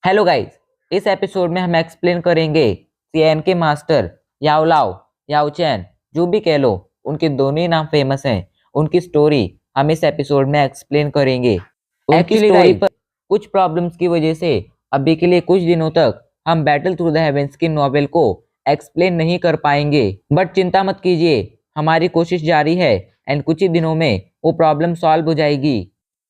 Hello guys, इस episode में हम एक्सप्लेन करेंगे सीएन के मास्टर याओ लाओ, याओ चैन, जो भी कह लो, उनके दोनों ही नाम फेमस हैं। उनकी स्टोरी हम इस एपिसोड में एक्सप्लेन करेंगे। उनकी एक्चुअली स्टोरी गाइस, पर कुछ प्रॉब्लम्स की वजह से अभी के लिए कुछ दिनों तक हम बैटल थ्रू द हेवेंस की नॉवेल को एक्सप्लेन नहीं कर पाएंगे, बट चिंता मत कीजिए, हमारी कोशिश जारी है एंड कुछ ही दिनों में वो प्रॉब्लम सॉल्व हो जाएगी।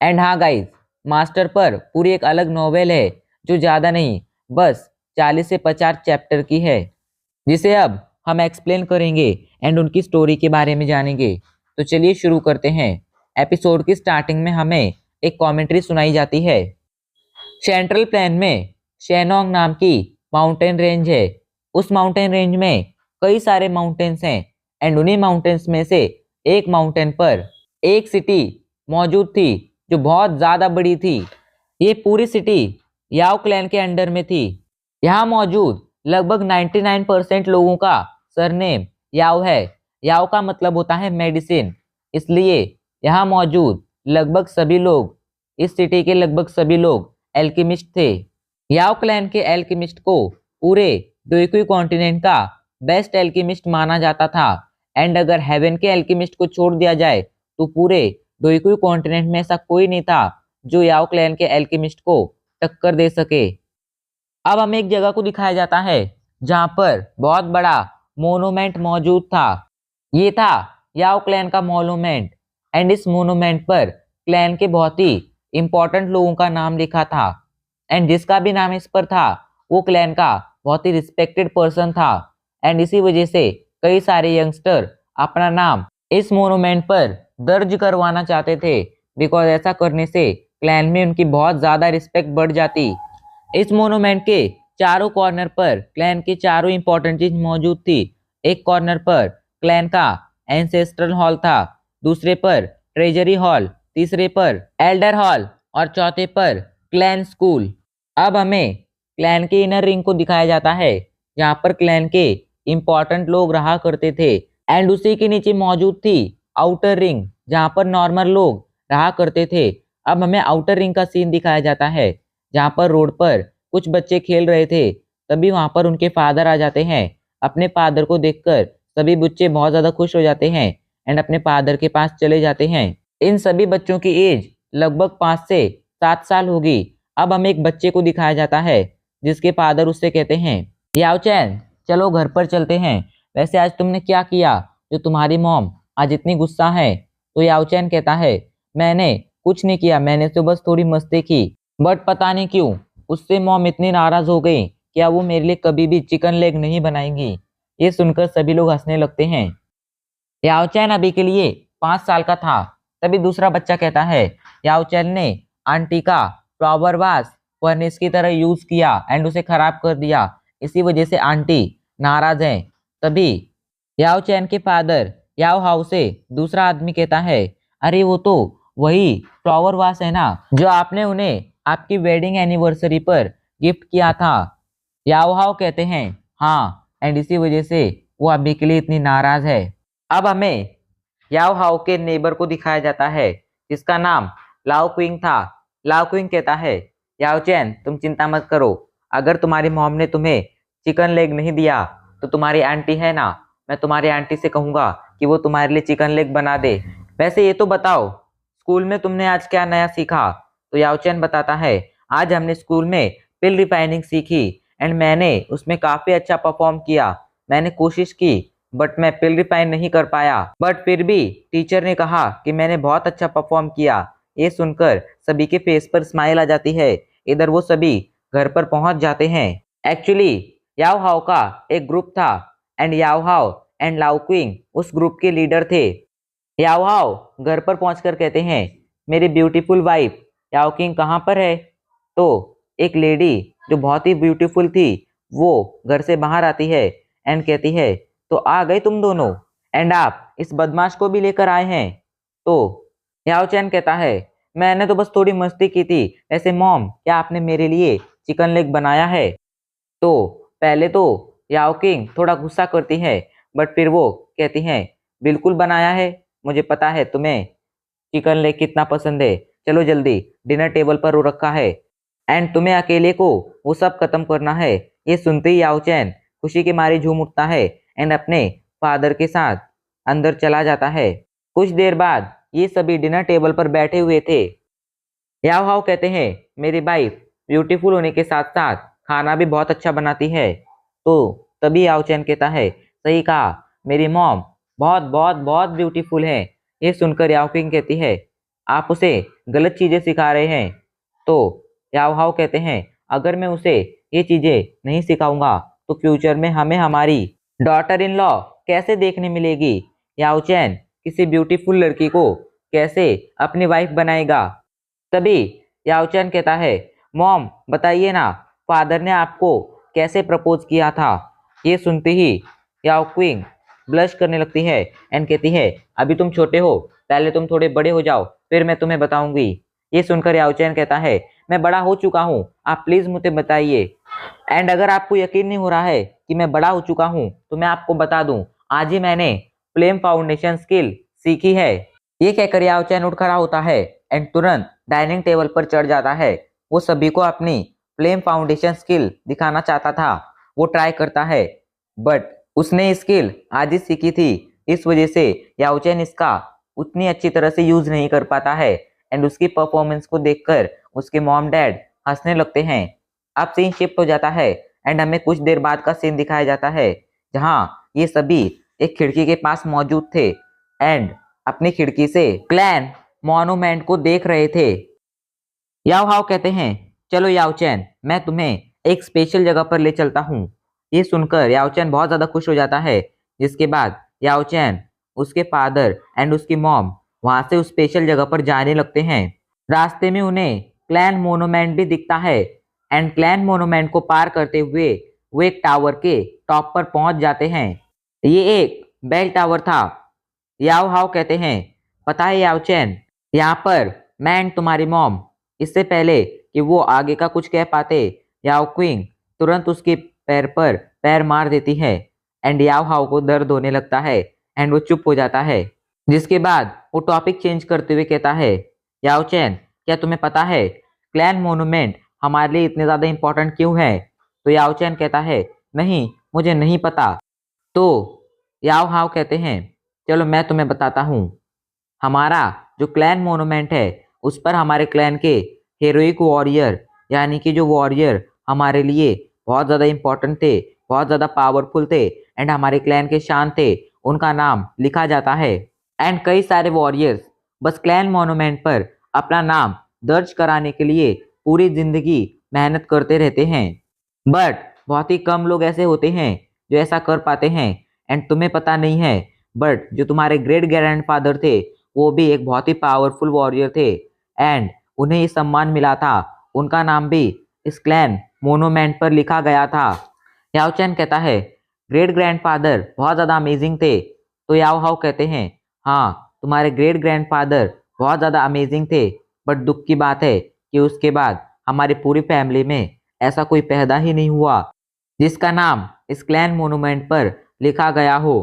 एंड हाँ गाइस, मास्टर पर पूरी एक अलग नॉवेल है जो ज़्यादा नहीं, बस 40 से 50 चैप्टर की है, जिसे अब हम एक्सप्लेन करेंगे एंड उनकी स्टोरी के बारे में जानेंगे। तो चलिए शुरू करते हैं। एपिसोड की स्टार्टिंग में हमें एक कमेंट्री सुनाई जाती है। सेंट्रल प्लेन में शेनोंग नाम की माउंटेन रेंज है। उस माउंटेन रेंज में कई सारे माउंटेन्स हैं एंड उन्हीं माउंटेन्स में से एक माउंटेन पर एक सिटी मौजूद थी जो बहुत ज़्यादा बड़ी थी। ये पूरी सिटी याओ क्लैन के अंडर में थी। यहाँ मौजूद लगभग 99% लोगों का सरनेम याओ है। याओ का मतलब होता है मेडिसिन, इसलिए यहाँ मौजूद लगभग सभी लोग, इस सिटी के लगभग सभी लोग एल्केमिस्ट थे। याओ क्लैन के एल्केमिस्ट को पूरे दोईकुई कॉन्टिनेंट का बेस्ट एल्केमिस्ट माना जाता था एंड अगर हेवन के एल्केमिस्ट को छोड़ दिया जाए तो पूरे दोईकुई कॉन्टिनेंट में ऐसा कोई नहीं था जो याओ क्लैन के एल्केमिस्ट को टक्कर दे सके। अब हमें एक जगह को दिखाया जाता है जहां पर बहुत बड़ा मोनूमेंट मौजूद था। ये था याओ क्लैन का मोनूमेंट एंड इस मोनूमेंट पर क्लैन के बहुत ही इंपॉर्टेंट लोगों का नाम लिखा था एंड जिसका भी नाम इस पर था वो क्लैन का बहुत ही रिस्पेक्टेड पर्सन था एंड इसी वजह से कई सारे यंगस्टर अपना नाम इस मोनूमेंट पर दर्ज करवाना चाहते थे, बिकॉज ऐसा करने से क्लैन में उनकी बहुत ज़्यादा रिस्पेक्ट बढ़ जाती। इस मोनूमेंट के चारों कॉर्नर पर क्लैन की चारों इंपॉर्टेंट चीज मौजूद थी। एक कॉर्नर पर क्लैन का एंसेस्ट्रल हॉल था, दूसरे पर ट्रेजरी हॉल, तीसरे पर एल्डर हॉल और चौथे पर क्लैन स्कूल। अब हमें क्लैन के इनर रिंग को दिखाया जाता है जहाँ पर क्लैन के इंपॉर्टेंट लोग रहा करते थे एंड उसी के नीचे मौजूद थी आउटर रिंग जहाँ पर नॉर्मल लोग रहा करते थे। अब हमें आउटर रिंग का सीन दिखाया जाता है जहाँ पर रोड पर कुछ बच्चे खेल रहे थे, तभी वहां पर उनके फादर आ जाते हैं। अपने फादर को देखकर सभी बच्चे बहुत ज्यादा खुश हो जाते हैं एंड अपने फादर के पास चले जाते हैं। इन सभी बच्चों की एज लगभग 5 से 7 साल होगी। अब हमें एक बच्चे को दिखाया जाता है जिसके फादर उससे कहते हैं, याओ चैन, चलो घर पर चलते हैं। वैसे आज तुमने क्या किया जो तुम्हारी मॉम आज इतनी गुस्सा है? तो याओ चैन कहता है, मैंने कुछ नहीं किया, मैंने तो बस थोड़ी मस्ती की, बट पता नहीं क्यों उससे मॉम इतनी नाराज हो गई कि अब वो मेरे लिए कभी भी चिकन लेग नहीं बनाएंगी। ये सुनकर सभी लोग हंसने लगते हैं। याओ चैन अभी के लिए 5 साल का था। तभी दूसरा बच्चा कहता है, याओ चैन ने आंटी का फ्लावर वास फर्नेस की तरह यूज किया एंड उसे खराब कर दिया, इसी वजह से आंटी नाराज है। तभी याओ चैन के फादर याओ हाउ से दूसरा आदमी कहता है, अरे वो तो वही फ्लावर वास है ना जो आपने उन्हें आपकी वेडिंग एनिवर्सरी पर गिफ्ट किया था। याओ हाओ कहते हैं, हाँ, एंड इसी वजह से वो अभी के लिए इतनी नाराज है। अब हमें याओ हाओ के नेबर को दिखाया जाता है जिसका नाम लाओ क्विंग था। लाओ क्विंग कहता है, याओ चैन तुम चिंता मत करो, अगर तुम्हारी मॉम ने तुम्हें चिकन लेग नहीं दिया तो तुम्हारी आंटी है ना, मैं तुम्हारी आंटी से कहूंगा कि वो तुम्हारे लिए चिकन लेग बना दे। वैसे ये तो बताओ स्कूल में तुमने आज क्या नया सीखा? तो याओ चैन बताता है, आज हमने स्कूल में पिल रिफाइनिंग सीखी एंड मैंने उसमें काफी अच्छा परफॉर्म किया। मैंने कोशिश की बट मैं पिल रिफाइन नहीं कर पाया, बट फिर भी टीचर ने कहा कि मैंने बहुत अच्छा परफॉर्म किया। ये सुनकर सभी के फेस पर स्माइल आ जाती है। इधर वो सभी घर पर पहुंच जाते हैं। एक्चुअली याओ हाओ का एक ग्रुप था एंड याओ हाओ एंड लाओ क्विंग उस ग्रुप के लीडर थे। याओ हाओ घर पर पहुंचकर कहते हैं, मेरी ब्यूटीफुल वाइफ याओ किंग कहाँ पर है? तो एक लेडी जो बहुत ही ब्यूटीफुल थी वो घर से बाहर आती है एंड कहती है, तो आ गए तुम दोनों एंड आप इस बदमाश को भी लेकर आए हैं? तो याओ चैन कहता है, मैंने तो बस थोड़ी मस्ती की थी, ऐसे मॉम क्या आपने मेरे लिए चिकन लेग बनाया है? तो पहले तो याओ किंग थोड़ा गुस्सा करती है बट फिर वो कहती है, बिल्कुल बनाया है, मुझे पता है तुम्हें चिकन लेग कितना पसंद है, चलो जल्दी डिनर टेबल पर वो रखा है। एंड तुम्हें अकेले को वो सब खत्म करना है। ये सुनते ही याओ चैन खुशी के मारे झूम उठता है एंड अपने फादर के साथ अंदर चला जाता है। कुछ देर बाद ये सभी डिनर टेबल पर बैठे हुए थे। याओ हाओ कहते हैं मेरी वाइफ ब्यूटीफुल होने के साथ साथ खाना भी बहुत अच्छा बनाती है। तो तभी याओ चैन कहता है सही कहा, मेरी मॉम बहुत बहुत बहुत ब्यूटीफुल है। ये सुनकर याओ किंग कहती है आप उसे गलत चीजें सिखा रहे हैं। तो याओ हाओ कहते हैं अगर मैं उसे ये चीजें नहीं सिखाऊंगा तो फ्यूचर में हमें हमारी डॉटर इन लॉ कैसे देखने मिलेगी। याओ चैन किसी ब्यूटीफुल लड़की को कैसे अपनी वाइफ बनाएगा। तभी याओ चैन कहता है मॉम बताइए ना, फादर ने आपको कैसे प्रपोज किया था। ये सुनते ही याओ क्विंग ब्लश करने लगती है एंड कहती है अभी तुम छोटे हो, पहले तुम थोड़े बड़े हो जाओ फिर मैं तुम्हें बताऊंगी। ये सुनकर याओ चैन कहता है मैं बड़ा हो चुका हूँ, आप प्लीज मुझे बताइए। एंड अगर आपको यकीन नहीं हो रहा है कि मैं बड़ा हो चुका हूँ तो मैं आपको बता दूं, आज ही मैंने फ्लेम फाउंडेशन स्किल सीखी है। ये कहकर याओ चैन उठ खड़ा होता है एंड तुरंत डाइनिंग टेबल पर चढ़ जाता है। वो सभी को अपनी फ्लेम फाउंडेशन स्किल दिखाना चाहता था। वो ट्राई करता है बट उसने स्किल आज ही सीखी थी, इस वजह से याओ चैन इसका उतनी अच्छी तरह से यूज नहीं कर पाता है। एंड उसकी परफॉर्मेंस को देखकर उसके मॉम डैड हंसने लगते हैं। अब सीन शिफ्ट हो जाता है एंड हमें कुछ देर बाद का सीन दिखाया जाता है जहाँ ये सभी एक खिड़की के पास मौजूद थे एंड अपनी खिड़की से क्लैन मॉन्यूमेंट को देख रहे थे। याओ हाओ कहते हैं चलो याओ चैन मैं तुम्हें एक स्पेशल जगह पर ले चलता हूँ। ये सुनकर याओ चैन बहुत ज्यादा खुश हो जाता है, जिसके बाद याओ चैन उसके फादर एंड उसकी मॉम वहां से उस स्पेशल जगह पर जाने लगते हैं। रास्ते में उन्हें क्लैन मोनूमेंट भी दिखता है एंड क्लैन मोनूमेंट को पार करते हुए वो एक टावर के टॉप पर पहुंच जाते हैं। ये एक बेल टावर था। याओ हाओ कहते हैं पता है याओ चैन, यहाँ पर मैं एंड तुम्हारी मॉम, इससे पहले कि वो आगे का कुछ कह पाते याओ क्विंग तुरंत उसके पैर पर पैर मार देती है एंड याओ हाओ को दर्द होने लगता है एंड वो चुप हो जाता है। जिसके बाद वो टॉपिक चेंज करते हुए कहता है याओ चैन क्या तुम्हें पता है क्लैन मोनूमेंट हमारे लिए इतने ज्यादा इंपॉर्टेंट क्यों है। तो याओ चैन कहता है नहीं मुझे नहीं पता। तो याओ हाओ कहते हैं चलो मैं तुम्हें बताता हूँ। हमारा जो क्लैन मोनूमेंट है उस पर हमारे क्लैन के हीरोइक वॉरियर यानी कि जो वॉरियर हमारे लिए बहुत ज़्यादा इंपॉर्टेंट थे, बहुत ज़्यादा पावरफुल थे एंड हमारे क्लैन के शान थे, उनका नाम लिखा जाता है। एंड कई सारे वॉरियर्स बस क्लैन मोनूमेंट पर अपना नाम दर्ज कराने के लिए पूरी जिंदगी मेहनत करते रहते हैं, बट बहुत ही कम लोग ऐसे होते हैं जो ऐसा कर पाते हैं। एंड तुम्हें पता नहीं है बट जो तुम्हारे ग्रेट ग्रैंडफादर थे वो भी एक बहुत ही पावरफुल वॉरियर थे एंड उन्हें ये सम्मान मिला था, उनका नाम भी इस क्लैन मोनूमेंट पर लिखा गया था। याओ चैन कहता है ग्रेट ग्रैंडफादर बहुत ज़्यादा अमेजिंग थे। तो याओ हाओ कहते हैं हाँ तुम्हारे ग्रेट ग्रैंडफादर बहुत ज़्यादा अमेजिंग थे, बट दुख की बात है कि उसके बाद हमारी पूरी फैमिली में ऐसा कोई पैदा ही नहीं हुआ जिसका नाम इस क्लैन मोनूमेंट पर लिखा गया हो।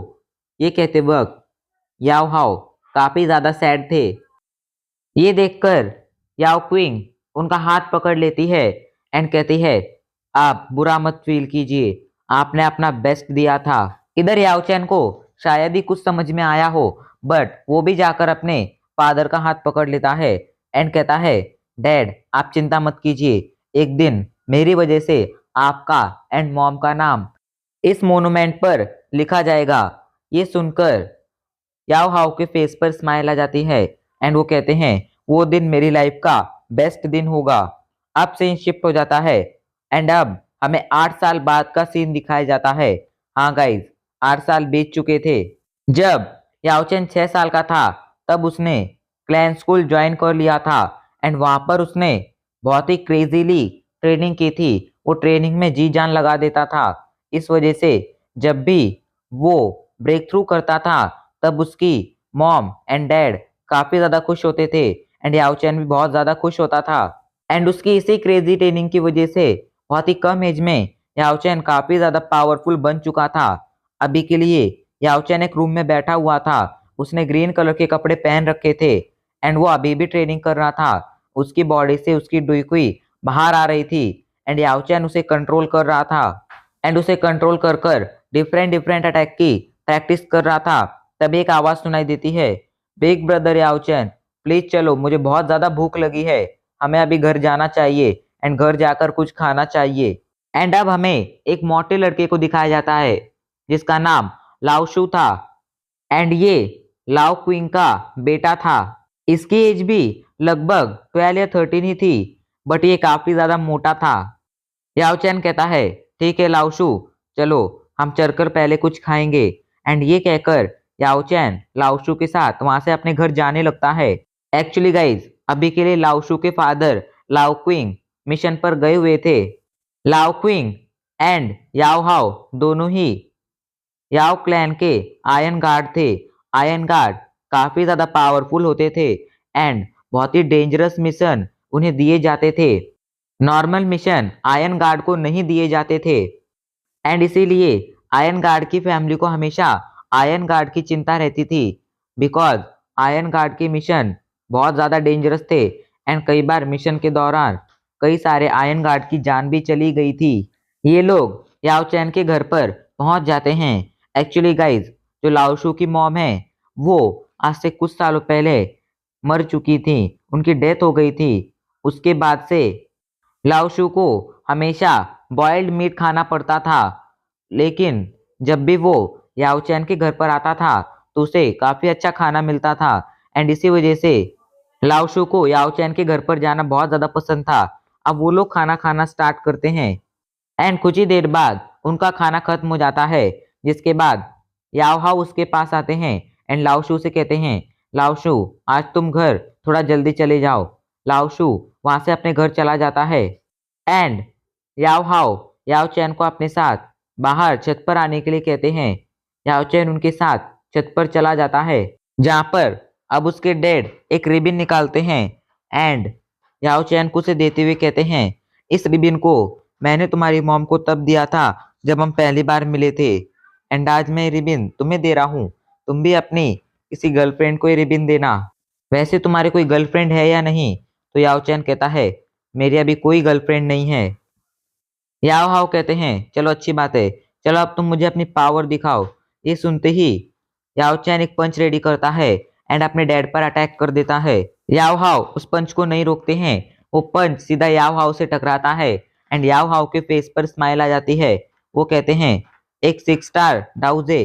ये कहते वक्त याओ हाओ काफी ज्यादा सैड थे। ये देखकर याओ क्विंग उनका हाथ पकड़ लेती है एंड कहती है आप बुरा मत फील कीजिए, आपने अपना बेस्ट दिया था। इधर याओ चैन को शायद ही कुछ समझ में आया हो बट वो भी जाकर अपने फादर का हाथ पकड़ लेता है एंड कहता है डैड आप चिंता मत कीजिए, एक दिन मेरी वजह से आपका एंड मॉम का नाम इस मोनूमेंट पर लिखा जाएगा। ये सुनकर याओ हाओ के फेस पर स्माइल आ जाती है एंड वो कहते हैं वो दिन मेरी लाइफ का बेस्ट दिन होगा। अब सीन शिफ्ट हो जाता है एंड अब हमें 8 साल बाद का सीन दिखाया जाता है। हाँ गाइज 8 साल बीत चुके थे। जब याओ चैन 6 साल का था तब उसने क्लैन स्कूल ज्वाइन कर लिया था एंड वहां पर उसने बहुत ही क्रेजीली ट्रेनिंग की थी। वो ट्रेनिंग में जी जान लगा देता था, इस वजह से जब भी वो ब्रेक थ्रू करता था तब उसकी मॉम एंड डैड काफी ज्यादा खुश होते थे एंड याओ चैन भी बहुत ज्यादा खुश होता था। एंड उसकी इसी क्रेजी ट्रेनिंग की वजह से बहुत ही कम एज में याओ चैन काफी ज्यादा पावरफुल बन चुका था। अभी के लिए याओ चैन एक रूम में बैठा हुआ था, उसने ग्रीन कलर के कपड़े पहन रखे थे एंड वो अभी भी ट्रेनिंग कर रहा था। उसकी बॉडी से उसकी डुई हुई बाहर आ रही थी एंड याओचैन उसे कंट्रोल कर रहा था एंड उसे कंट्रोल कर कर डिफरेंट डिफरेंट अटैक की प्रैक्टिस कर रहा था। तभी एक आवाज सुनाई देती है, बिग ब्रदर याओचैन प्लीज चलो, मुझे बहुत ज्यादा भूख लगी है, हमें अभी घर जाना चाहिए एंड घर जाकर कुछ खाना चाहिए। एंड अब हमें एक मोटे लड़के को दिखाया जाता है जिसका नाम लाओशु था एंड ये लाओ क्विंग का बेटा था। इसकी एज भी लगभग 12 या 13 ही थी, बट ये काफी ज्यादा मोटा था। याओचैन कहता है, ठीक है लाओशु, चलो हम चलकर पहले कुछ खाएंगे। एंड ये कहकर याओचैन लाओशु के साथ वहां से अपने घर जाने लगता है। एक्चुअली गाइज अभी के लिए लाओशु के फादर लाओ क्विंग मिशन पर गए हुए थे। लाओ क्विंग एंड याओ हाओ दोनों ही याओ क्लैन के आयरन गार्ड थे। आयरन गार्ड काफी ज्यादा पावरफुल होते थे एंड बहुत ही डेंजरस मिशन उन्हें दिए जाते थे। नॉर्मल मिशन आयरन गार्ड को नहीं दिए जाते थे एंड इसीलिए आयरन गार्ड की फैमिली को हमेशा आयरन गार्ड की चिंता रहती थी, बिकॉज आयरन गार्ड के मिशन बहुत ज़्यादा डेंजरस थे एंड कई बार मिशन के दौरान कई सारे आयरन गार्ड की जान भी चली गई थी। ये लोग याओचैन के घर पर पहुंच जाते हैं। एक्चुअली गाइज जो लाओशु की मॉम है वो आज से कुछ सालों पहले मर चुकी थी, उनकी डेथ हो गई थी। उसके बाद से लाओशु को हमेशा बॉइल्ड मीट खाना पड़ता था, लेकिन जब भी वो याओचैन के घर पर आता था तो उसे काफी अच्छा खाना मिलता था एंड इसी वजह से लाओशु को याओचैन के घर पर जाना बहुत ज्यादा पसंद था। अब वो लोग खाना खाना स्टार्ट करते हैं एंड कुछ ही देर बाद उनका खाना खत्म हो जाता है, जिसके बाद याओ हाओ उसके पास आते हैं एंड लाओशु से कहते हैं, लाओशु आज तुम घर थोड़ा जल्दी चले जाओ। लाओशु वहां से अपने घर चला जाता है एंड याओ हाओ याओचैन को अपने साथ बाहर छत पर आने के लिए कहते हैं। याओचैन उनके साथ छत पर चला जाता है जहां पर अब उसके डैड एक रिबिन निकालते हैं एंड याओचैन को उसे देते हुए कहते हैं, इस रिबिन को मैंने तुम्हारी मॉम को तब दिया था जब हम पहली बार मिले थे एंड आज मैं रिबिन तुम्हें दे रहा हूँ, तुम भी अपनी किसी गर्लफ्रेंड को ये रिबिन देना। वैसे तुम्हारी कोई गर्लफ्रेंड है या नहीं? तो याओचैन कहता है, मेरी अभी कोई गर्लफ्रेंड नहीं है। याओ हाओ कहते हैं, चलो अच्छी बात है, चलो अब तुम मुझे अपनी पावर दिखाओ। ये सुनते ही याओचैन एक पंच रेडी करता है एंड अपने डैड पर अटैक कर देता है। याओ हाओ उस पंच को नहीं रोकते हैं, वो पंच सीधा याओ हाओ से टकराता है एंड याओ हाओ के फेस पर स्माइल आ जाती है। वो कहते हैं, एक 6 स्टार डाउजे,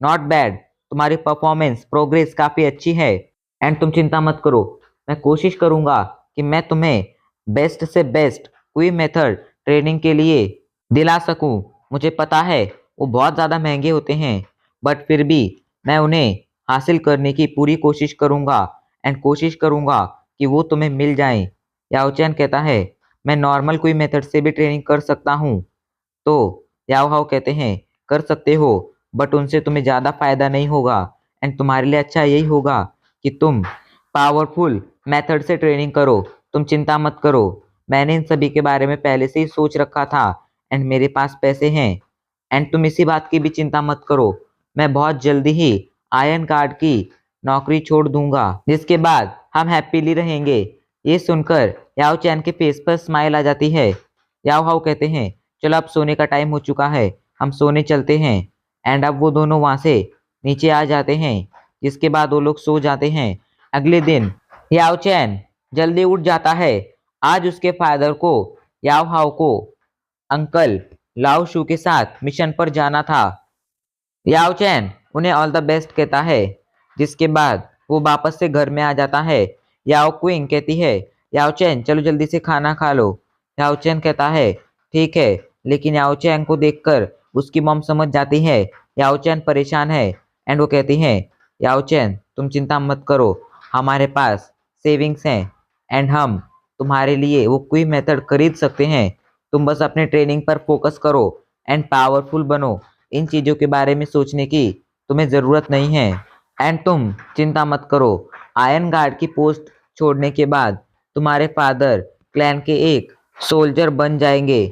नॉट बैड, तुम्हारी परफॉर्मेंस प्रोग्रेस काफी अच्छी है एंड तुम चिंता मत करो, मैं कोशिश करूंगा कि मैं तुम्हें बेस्ट से बेस्ट कोई मेथड ट्रेनिंग के लिए दिला सकूं। मुझे पता है वो बहुत ज़्यादा महंगे होते हैं, बट फिर भी मैं उन्हें हासिल करने की पूरी कोशिश करूंगा एंड कोशिश करूंगा कि वो तुम्हें मिल जाएं। याओचैन कहता है, मैं नॉर्मल कोई मेथड से भी ट्रेनिंग कर सकता हूँ। तो याओ हाओ कहते हैं, कर सकते हो, बट उनसे तुम्हें ज़्यादा फायदा नहीं होगा एंड तुम्हारे लिए अच्छा यही होगा कि तुम पावरफुल मेथड से ट्रेनिंग करो। तुम चिंता मत करो, मैंने इन सभी के बारे में पहले से ही सोच रखा था एंड मेरे पास पैसे हैं एंड तुम इसी बात की भी चिंता मत करो, मैं बहुत जल्दी ही आयरन गार्ड की नौकरी छोड़ दूंगा, जिसके बाद हम हैप्पीली रहेंगे। ये सुनकर याओचैन के फेस पर स्माइल आ जाती है। याओ हाओ कहते हैं, चलो अब सोने का टाइम हो चुका है, हम सोने चलते हैं एंड अब वो दोनों वहां से नीचे आ जाते हैं, जिसके बाद वो लोग सो जाते हैं। अगले दिन याओचैन जल्दी उठ जाता है। आज उसके फादर को याओ हाओ को अंकल लाओशु के साथ मिशन पर जाना था। याओचैन उन्हें ऑल द बेस्ट कहता है, जिसके बाद वो वापस से घर में आ जाता है। याओ क्विंग कहती है, याओचैन चलो जल्दी से खाना खा लो। याओचैन कहता है, ठीक है, लेकिन याओचैन को देखकर उसकी मॉम समझ जाती है याओचैन परेशान है एंड वो कहती है, याओचैन तुम चिंता मत करो, हमारे पास सेविंग्स हैं एंड हम तुम्हारे लिए वो कोई मेथड खरीद सकते हैं, तुम बस अपने ट्रेनिंग पर फोकस करो एंड पावरफुल बनो, इन चीज़ों के बारे में सोचने की तुम्हें ज़रूरत नहीं है एंड तुम चिंता मत करो। आयरन गार्ड की पोस्ट छोड़ने के बाद तुम्हारे फादर क्लैन के एक सोल्जर बन जाएंगे,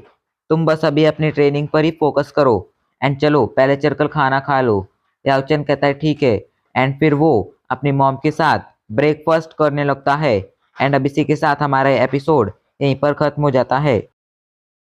तुम बस अभी अपनी ट्रेनिंग पर ही फोकस करो एंड चलो पहले चलकर खाना खा लो। याओचैन कहता है, ठीक है, एंड फिर वो अपनी मॉम के साथ ब्रेकफास्ट करने लगता है एंड अब इसी के साथ हमारा एपिसोड यहीं पर खत्म हो जाता है।